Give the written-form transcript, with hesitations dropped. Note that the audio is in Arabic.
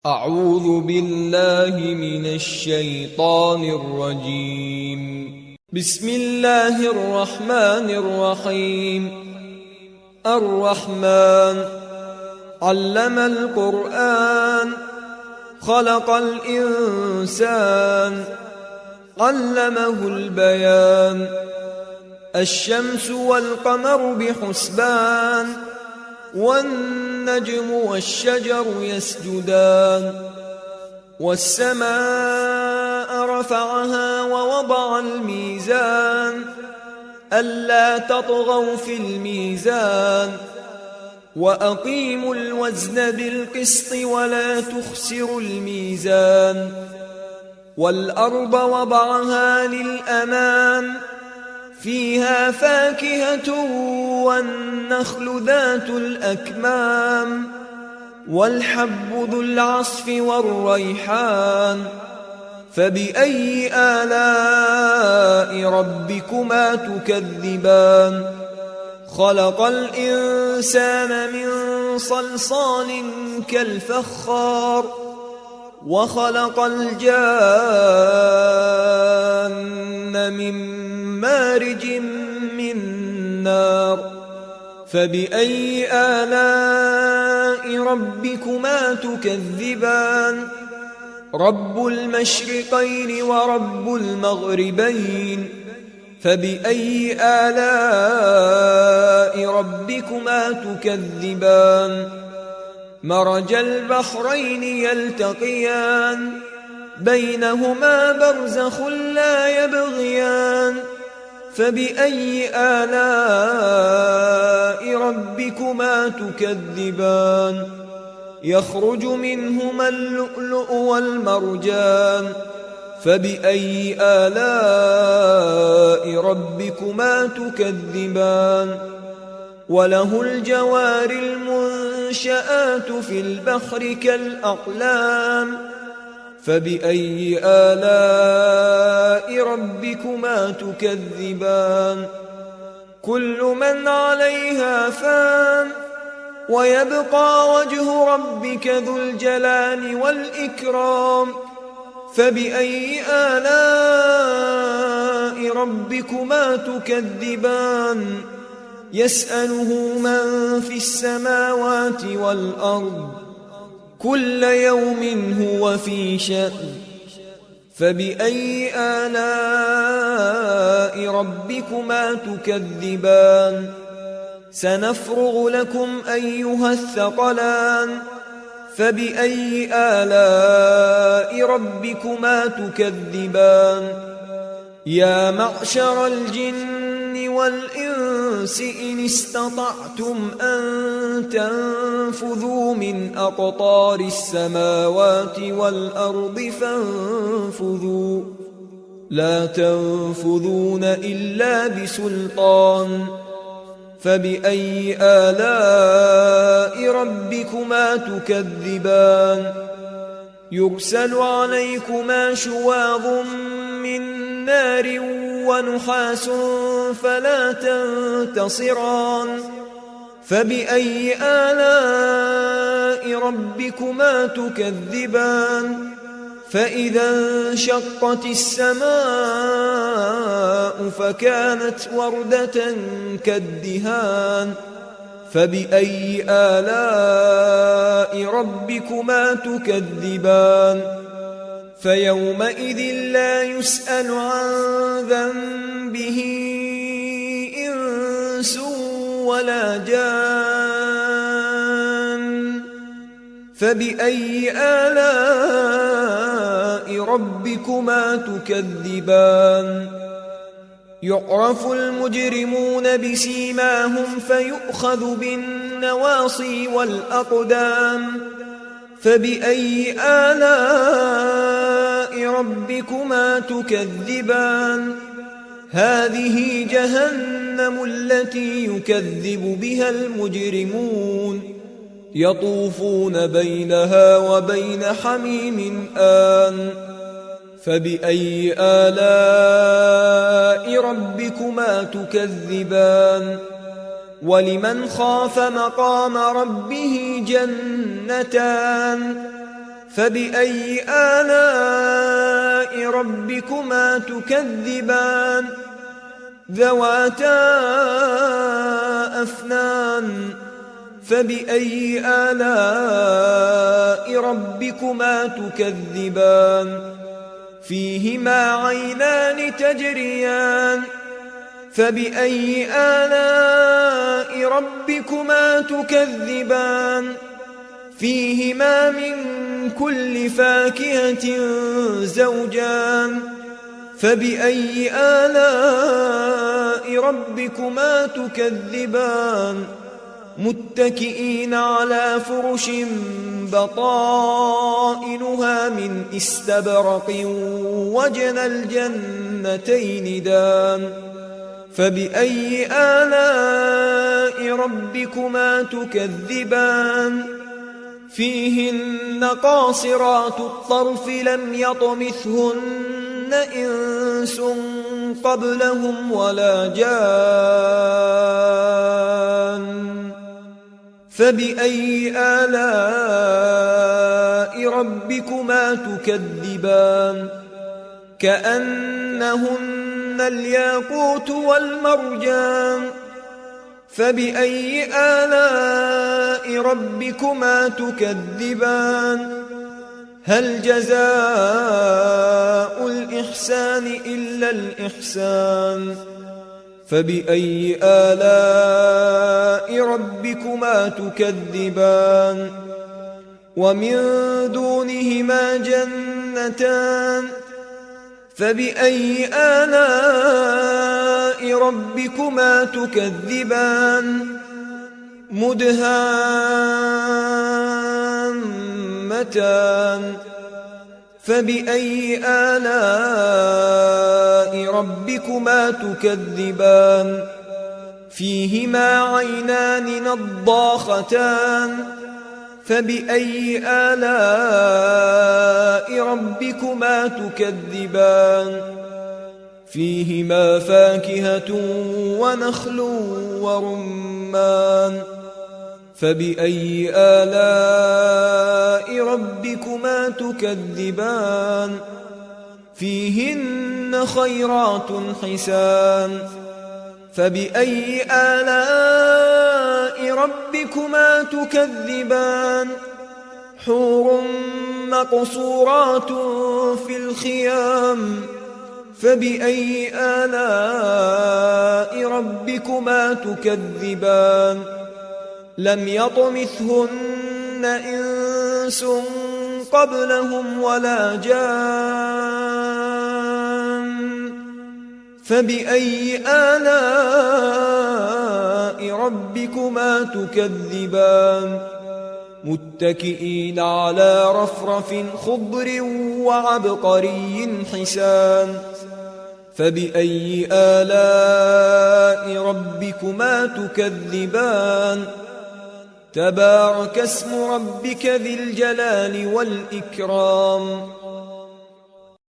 أعوذ بالله من الشيطان الرجيم. بسم الله الرحمن الرحيم. الرحمن علم القرآن خلق الإنسان علمه البيان. الشمس والقمر بحسبان والنجم والشجر يسجدان. والسماء رفعها ووضع الميزان ألا تطغوا في الميزان وأقيموا الوزن بالقسط ولا تخسروا الميزان. والأرض وضعها للأنام فيها فاكهة والنخل ذات الأكمام والحب ذو العصف والريحان. فبأي آلاء ربكما تكذبان؟ خلق الإنسان من صلصال كالفخار وخلق الجان من مارج من نار. فبأي آلاء ربكما تكذبان؟ رب المشرقين ورب المغربين. فبأي آلاء ربكما تكذبان؟ مرج البحرين يلتقيان بينهما برزخ لا يبغيان. فبأي آلاء ربكما تكذبان؟ يخرج منهما اللؤلؤ والمرجان. فبأي آلاء ربكما تكذبان؟ وله الجوار المنشآت في البحر كالأقلام. فبأي آلاء ربكما تكذبان؟ كل من عليها فان ويبقى وجه ربك ذو الجلال والإكرام. فبأي آلاء ربكما تكذبان؟ يسأله من في السماوات والأرض كل يوم هو في شأن. فبأي آلاء ربكما تكذبان؟ سنفرغ لكم أيها الثقلان. فبأي آلاء ربكما تكذبان؟ يا معشر الجن والإنس إن استطعتم أن تنفذوا من أقطار السماوات والأرض فانفذوا لا تنفذون إلا بسلطان. فبأي آلاء ربكما تكذبان؟ يرسل عليكما شواظ من نار ونحاس فلا تنتصران. فبأي آلاء ربكما تكذبان؟ فإذا انشقت السماء فكانت وردة كالدهان. فبأي آلاء ربكما تكذبان؟ فيومئذ لا يسأل عن ذنبه إنس ولا جان. فبأي آلاء ربكما تكذبان؟ يعرف المجرمون بسيماهم فيؤخذ بالنواصي والأقدام. فبأي آلاء ربكما تكذبان؟ هذه جهنم التي يكذب بها المجرمون يطوفون بينها وبين حميم آن. فبأي آلاء ربكما تكذبان؟ ولمن خاف مقام ربه جنتان فبأي آلاء ربكما تكذبان ذواتا أفنان فبأي آلاء ربكما تكذبان فيهما عينان تجريان فبأي آلاء ربكما تكذبان فيهما من كل فاكهة زوجان فبأي آلاء ربكما تكذبان متكئين على فرش بطائنها من استبرق وجنى الجنتين دان فبأي آلاء ربكما تكذبان فيهن قاصرات الطرف لم يطمثهن إنس قبلهم ولا جان فبأي آلاء ربكما تكذبان كأنهن الياقوت والمرجان فبأي آلاء ربكما تكذبان هل جزاء الإحسان إلا الإحسان فبأي آلاء ربكما تكذبان ومن دونهما جنتان فبأي آلاء ربكما تكذبان مدهامتان فبأي آلاء ربكما تكذبان فيهما عينان نضاختان فبأي آلاء ربكما تكذبان فيهما فاكهة ونخل ورمان فبأي آلاء ربكما تكذبان فيهن خيرات حسان فبأي آلاء ربكما تكذبان حور مقصورات في الخيام فبأي آلاء ربكما تكذبان لم يطمثهن إنس قبلهم ولا جان فبأي آلاء ربكما تكذبان متكئين على رفرف خضر وعبقري حسان فبأي آلاء ربكما تكذبان تبارك اسم ربك ذي الجلال والإكرام